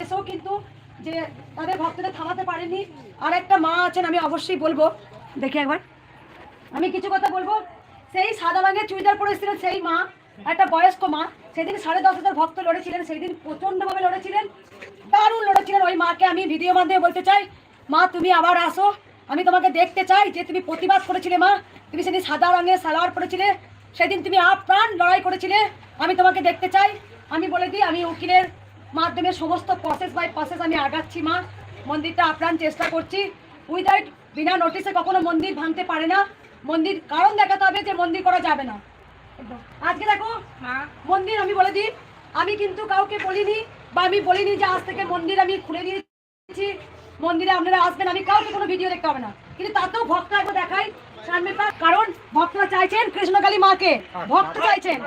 এসেও কিন্তু যে তাদের ভক্তদের থামাতে পারেনি। আর একটা মা আছেন, আমি অবশ্যই বলবো, দেখি একবার আমি কিছু কথা বলবো। সেই সাদা রঙের চুড়িদার পরেছিলেন সেই মা, একটা বয়স্ক মা, সেদিন 10,500 ভক্ত লড়েছিলেন, সেই দিন প্রচন্ডভাবে লড়েছিলেন, দারুণ লড়েছিলেন। ওই মাকে আমি ভিডিও মাধ্যমে বলতে চাই, মা তুমি আবার আসো, আমি তোমাকে দেখতে চাই। যে তুমি প্রতিবাদ করেছিলে মা, তুমি সেদিন সাদা রঙের সালোয়ার পরেছিলে, সেদিন তুমি আপ্রাণ লড়াই করেছিলে, আমি তোমাকে দেখতে চাই। আমি বলে দিই, আমি উকিলের মাধ্যমে সমস্ত প্রসেস বাই প্রসেস আমি আগাচ্ছি মা, মন্দিরটা আপ্রাণ চেষ্টা করছি। উইদাউট বিনা নোটিশে কখনো মন্দির ভাঙতে পারে না, মন্দির কারণ দেখাতে হবে যে মন্দির করা যাবে না। আজকে দেখো মন্দির আমি বলে দিই, আমি কিন্তু কাউকে বলিনি বা আমি বলিনি যে আজ থেকে মন্দির আমি খুলে দিয়েছি, মন্দিরে আপনারা আসবেন, আমি কাউকে কোনো ভিডিও দেখতে হবে না। কিন্তু তাতেও ভক্ত একবার দেখাই সামনে, কারণ ভক্তরা চাইছেন কৃষ্ণকালী মাকে, ভক্ত চাইছেন।